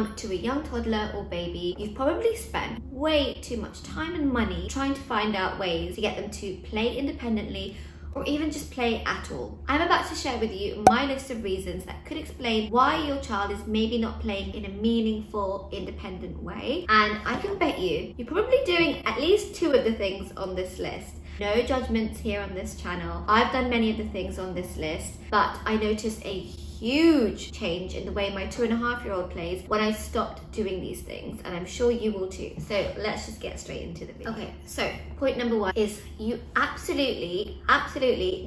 come to a young toddler or baby, you've probably spent way too much time and money trying to find out ways to get them to play independently or even just play at all. I'm about to share with you my list of reasons that could explain why your child is maybe not playing in a meaningful, independent way. And I can bet you're probably doing at least 2 of the things on this list. No judgments here on this channel. I've done many of the things on this list, but I noticed a huge change in the way my 2.5-year-old plays when I stopped doing these things, and I'm sure you will too. So let's just get straight into the video. Okay, so point number 1 is you absolutely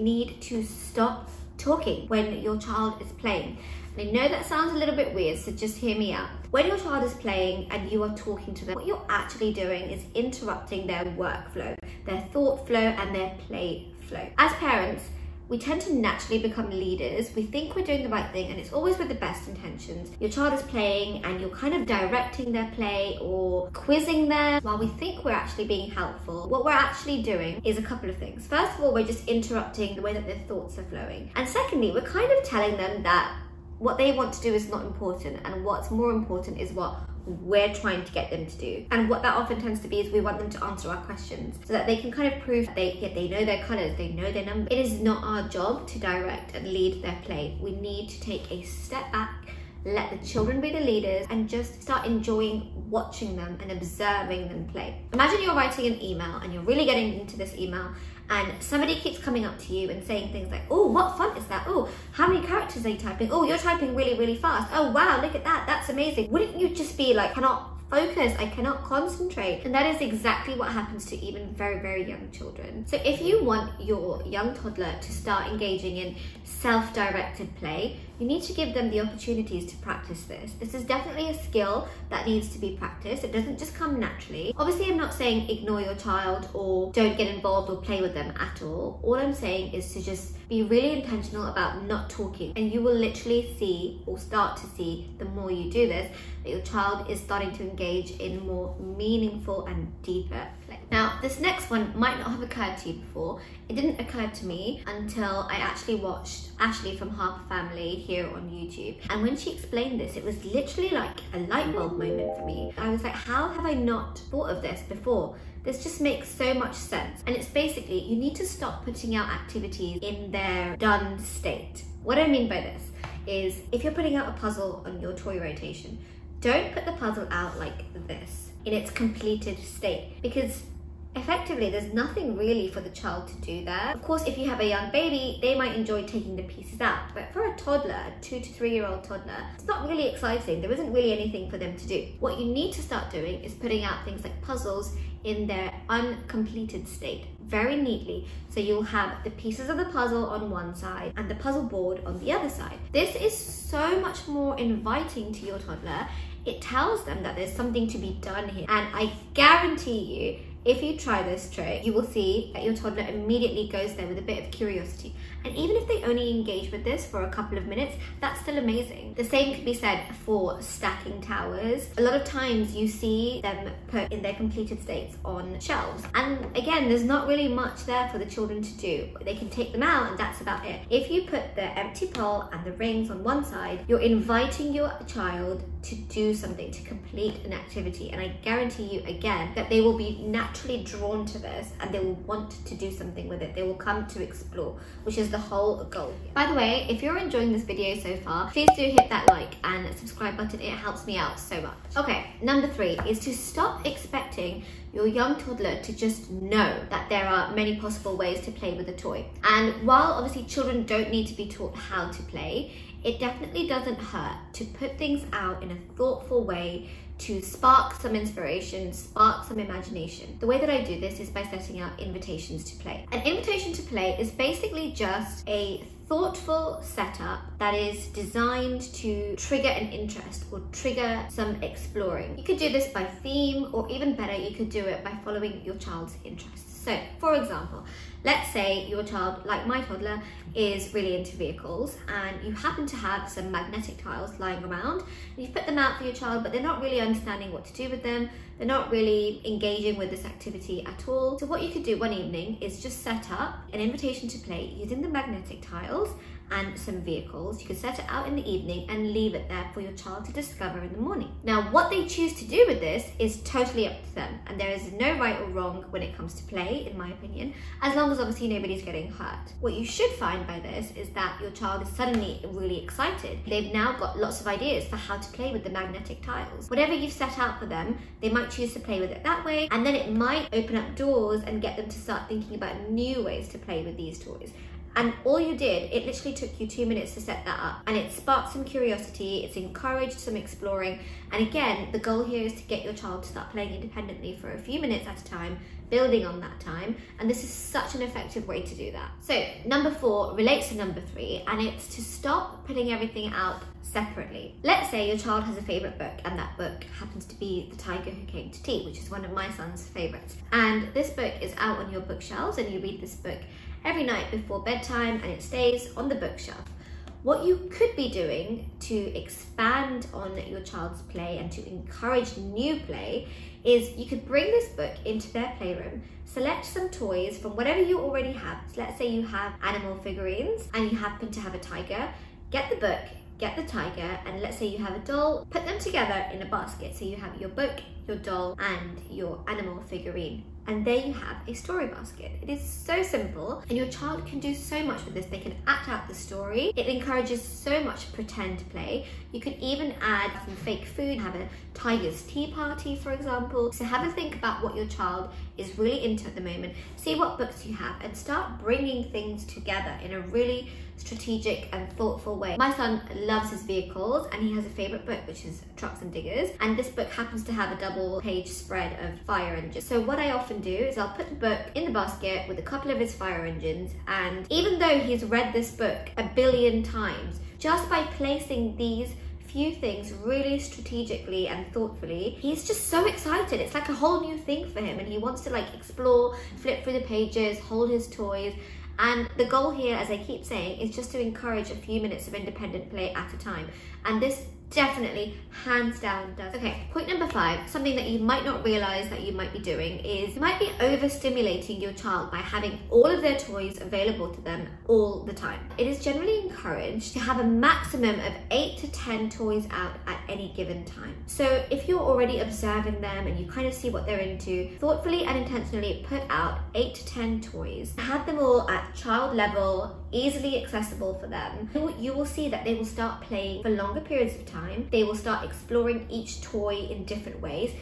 need to stop talking when your child is playing. And I know that sounds a little bit weird, so just hear me out. When your child is playing and you are talking to them, what you're actually doing is interrupting their workflow, their thought flow, and their play flow. As parents, we tend to naturally become leaders. We think we're doing the right thing, and it's always with the best intentions. Your child is playing and you're kind of directing their play or quizzing them. While we think we're actually being helpful, what we're actually doing is a couple of things. First of all, we're just interrupting the way that their thoughts are flowing. And secondly, we're kind of telling them that what they want to do is not important, and what's more important is what we're trying to get them to do. And what that often tends to be is we want them to answer our questions so that they can kind of prove that they know their colors, they know their numbers. It is not our job to direct and lead their play. We need to take a step back, let the children be the leaders, and just start enjoying watching them and observing them play. Imagine you're writing an email and you're really getting into this email, and somebody keeps coming up to you and saying things like, oh, what font is that? Oh, how many characters are you typing? Oh, you're typing really fast. Oh, wow, look at that. That's amazing. Wouldn't you just be like, cannot focus, I cannot concentrate? And that is exactly what happens to even very young children. So if you want your young toddler to start engaging in self-directed play, you need to give them the opportunities to practice this. This is definitely a skill that needs to be practiced. It doesn't just come naturally. Obviously, I'm not saying ignore your child or don't get involved or play with them at all. All I'm saying is to just be really intentional about not talking, and you will literally see, or start to see, the more you do this, that your child is starting to engage in more meaningful and deeper play. Now, this next one might not have occurred to you before. It didn't occur to me until I actually watched Ashley from Harper Family here on YouTube. And when she explained this, it was literally like a light bulb moment for me. I was like, how have I not thought of this before? This just makes so much sense. And it's basically, you need to stop putting out activities in their done state. What I mean by this is, if you're putting out a puzzle on your toy rotation, don't put the puzzle out like this, in its completed state, because effectively there's nothing really for the child to do there. Of course, if you have a young baby, they might enjoy taking the pieces out, but for a toddler, a 2 to 3-year-old toddler, it's not really exciting. There isn't really anything for them to do. What you need to start doing is putting out things like puzzles in their uncompleted state, very neatly. So you'll have the pieces of the puzzle on one side and the puzzle board on the other side. This is so much more inviting to your toddler. It tells them that there's something to be done here. And I guarantee you, if you try this trick, you will see that your toddler immediately goes there with a bit of curiosity. And even if they only engage with this for a couple of minutes, that's still amazing. The same could be said for stacking towers. A lot of times you see them put in their completed states on shelves. And again, there's not really much there for the children to do. They can take them out and that's about it. If you put the empty pole and the rings on one side, you're inviting your child to do something, to complete an activity. And I guarantee you again that they will be naturally drawn to this and they will want to do something with it. They will come to explore, which is the whole goal here. By the way, if you're enjoying this video so far, please do hit that like and subscribe button. It helps me out so much. Okay, number 3 is to stop expecting your young toddler to just know that there are many possible ways to play with a toy. And while obviously children don't need to be taught how to play, it definitely doesn't hurt to put things out in a thoughtful way to spark some inspiration, spark some imagination. The way that I do this is by setting out invitations to play. An invitation to play is basically just a thoughtful setup that is designed to trigger an interest or trigger some exploring. You could do this by theme, or even better, you could do it by following your child's interests. So, for example, let's say your child, like my toddler, is really into vehicles and you happen to have some magnetic tiles lying around and you've put them out for your child, but they're not really understanding what to do with them. They're not really engaging with this activity at all. So what you could do one evening is just set up an invitation to play using the magnetic tiles and some vehicles. You can set it out in the evening and leave it there for your child to discover in the morning. Now, what they choose to do with this is totally up to them, and there is no right or wrong when it comes to play, in my opinion, as long as obviously nobody's getting hurt. What you should find by this is that your child is suddenly really excited. They've now got lots of ideas for how to play with the magnetic tiles. Whatever you've set out for them, they might choose to play with it that way, and then it might open up doors and get them to start thinking about new ways to play with these toys. And all you did, it literally took you 2 minutes to set that up, and it sparked some curiosity, it's encouraged some exploring, and again, the goal here is to get your child to start playing independently for a few minutes at a time, building on that time, and this is such an effective way to do that. So number 4 relates to number 3, and it's to stop putting everything out separately. Let's say your child has a favorite book, and that book happens to be The Tiger Who Came to Tea, which is one of my son's favorites. And this book is out on your bookshelves, and you read this book every night before bedtime, and it stays on the bookshelf. What you could be doing to expand on your child's play and to encourage new play is you could bring this book into their playroom, select some toys from whatever you already have. So let's say you have animal figurines and you happen to have a tiger, get the book, get the tiger, and let's say you have a doll, put them together in a basket. So you have your book, your doll, and your animal figurine. And there you have a story basket. It is so simple, and your child can do so much with this. They can act out the story. It encourages so much pretend play. You could even add some fake food, have a tiger's tea party, for example. So have a think about what your child is really into at the moment. See what books you have and start bringing things together in a really strategic and thoughtful way. My son loves his vehicles, and he has a favorite book, which is Trucks and Diggers, and this book happens to have a double page spread of fire engines. So what I often do is I'll put the book in the basket with a couple of his fire engines, and even though he's read this book a billion times, just by placing these few things really strategically and thoughtfully, he's just so excited. It's like a whole new thing for him, and he wants to like explore, flip through the pages, hold his toys. And the goal here, as I keep saying, is just to encourage a few minutes of independent play at a time. And this definitely, hands down, does. Okay, point number 5, something that you might not realize that you might be doing is you might be overstimulating your child by having all of their toys available to them all the time. It is generally encouraged to have a maximum of 8 to 10 toys out at any given time. So if you're already observing them and you kind of see what they're into, thoughtfully and intentionally put out 8 to 10 toys. Have them all at child level, easily accessible for them. You will see that they will start playing for longer periods of time. They will start exploring each toy in different ways.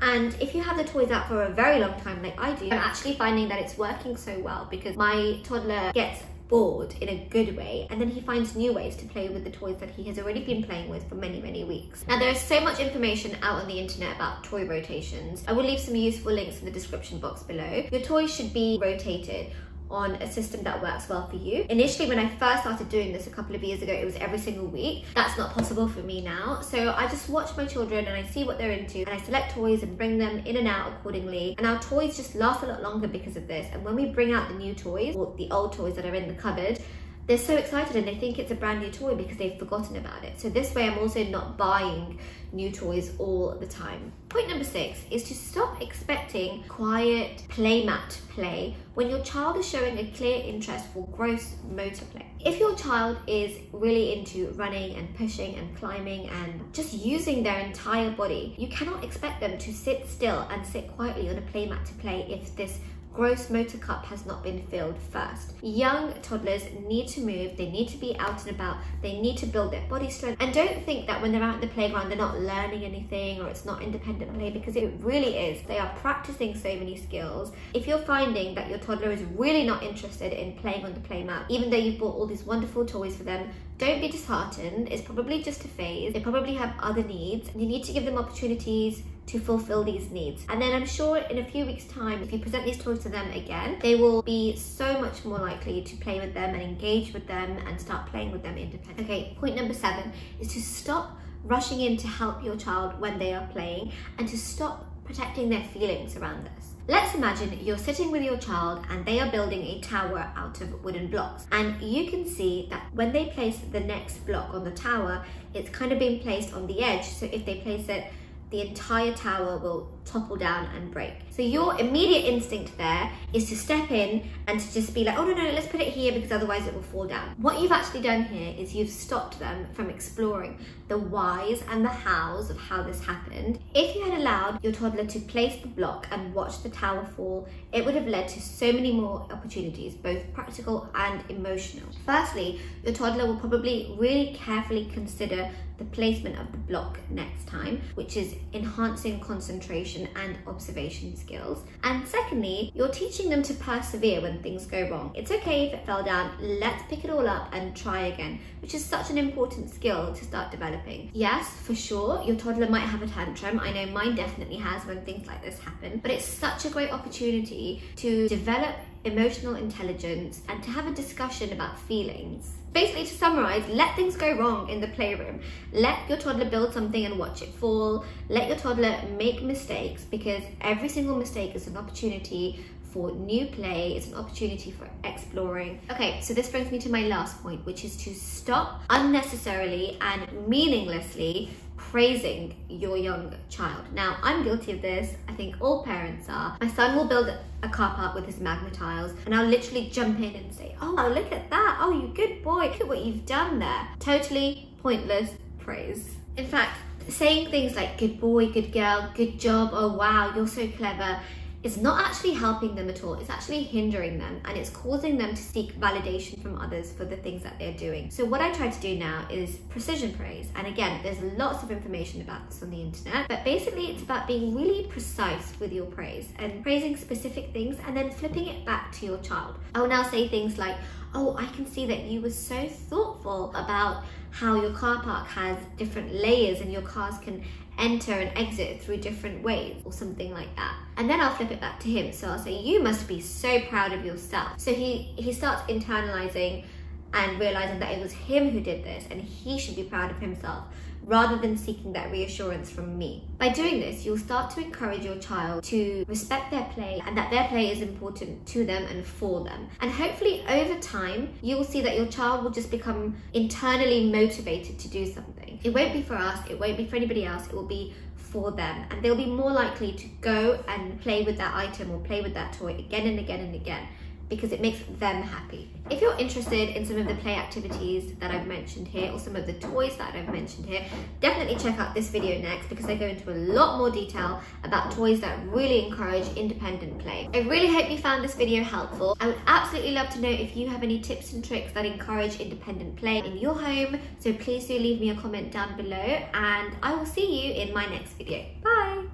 And if you have the toys out for a very long time like I do, I'm actually finding that it's working so well because my toddler gets bored in a good way, and then he finds new ways to play with the toys that he has already been playing with for many, many weeks. Now, there is so much information out on the internet about toy rotations. I will leave some useful links in the description box below. Your toys should be rotated on a system that works well for you. Initially, when I first started doing this a couple of years ago, it was every single week. That's not possible for me now. So I just watch my children and I see what they're into, and I select toys and bring them in and out accordingly. And our toys just last a lot longer because of this. And when we bring out the new toys, or the old toys that are in the cupboard, they're so excited and they think it's a brand new toy because they've forgotten about it. So this way I'm also not buying new toys all the time. Point number 6 is to stop expecting quiet playmat play when your child is showing a clear interest for gross motor play. If your child is really into running and pushing and climbing and just using their entire body, you cannot expect them to sit still and sit quietly on a playmat to play if this gross motor cup has not been filled first. Young toddlers need to move, they need to be out and about, they need to build their body strength, and don't think that when they're out in the playground they're not learning anything or it's not independent play, because it really is. They are practicing so many skills. If you're finding that your toddler is really not interested in playing on the playmat, even though you've bought all these wonderful toys for them, don't be disheartened. It's probably just a phase. They probably have other needs, and you need to give them opportunities to fulfill these needs. And then I'm sure in a few weeks' time, if you present these toys to them again, they will be so much more likely to play with them and engage with them and start playing with them independently. Okay, point number 7 is to stop rushing in to help your child when they are playing and to stop protecting their feelings around this. Let's imagine you're sitting with your child and they are building a tower out of wooden blocks, and you can see that when they place the next block on the tower, it's kind of being placed on the edge. So if they place it, the entire tower will topple down and break. So your immediate instinct there is to step in and to just be like, oh no, let's put it here because otherwise it will fall down. What you've actually done here is you've stopped them from exploring the whys and the hows of how this happened. If you had allowed your toddler to place the block and watch the tower fall, it would have led to so many more opportunities, both practical and emotional. Firstly, your toddler will probably really carefully consider the placement of the block next time, which is enhancing concentration and observation skills. And secondly, you're teaching them to persevere when things go wrong. It's okay if it fell down, let's pick it all up and try again, which is such an important skill to start developing. Yes, for sure, your toddler might have a tantrum. I know mine definitely has when things like this happen, but it's such a great opportunity to develop emotional intelligence and to have a discussion about feelings. Basically, to summarize, let things go wrong in the playroom. Let your toddler build something and watch it fall. Let your toddler make mistakes, because every single mistake is an opportunity for new play. It's an opportunity for exploring. Okay, so this brings me to my last point, which is to stop unnecessarily and meaninglessly praising your young child. Now, I'm guilty of this. I think all parents are. My son will build a car park with his magma tiles, and I'll literally jump in and say, oh, look at that. Oh, you good boy. Look at what you've done there. Totally pointless praise. In fact, saying things like good boy, good girl, good job, oh wow, you're so clever, is not actually helping them at all. It's actually hindering them, and it's causing them to seek validation from others for the things that they're doing. So what I try to do now is precision praise. And again, there's lots of information about this on the internet, but basically it's about being really precise with your praise and praising specific things and then flipping it back to your child. I will now say things like, oh, I can see that you were so thoughtful about how your car park has different layers and your cars can enter and exit through different ways, or something like that. And then I'll flip it back to him. So I'll say, you must be so proud of yourself. So he starts internalizing and realizing that it was him who did this and he should be proud of himself, rather than seeking that reassurance from me. By doing this, you'll start to encourage your child to respect their play and that their play is important to them and for them. And hopefully over time, you'll see that your child will just become internally motivated to do something. It won't be for us, it won't be for anybody else, it will be for them. And they'll be more likely to go and play with that item or play with that toy again and again and again, because it makes them happy. If you're interested in some of the play activities that I've mentioned here, or some of the toys that I've mentioned here, definitely check out this video next, because I go into a lot more detail about toys that really encourage independent play. I really hope you found this video helpful. I would absolutely love to know if you have any tips and tricks that encourage independent play in your home, so please do leave me a comment down below, and I will see you in my next video. Bye!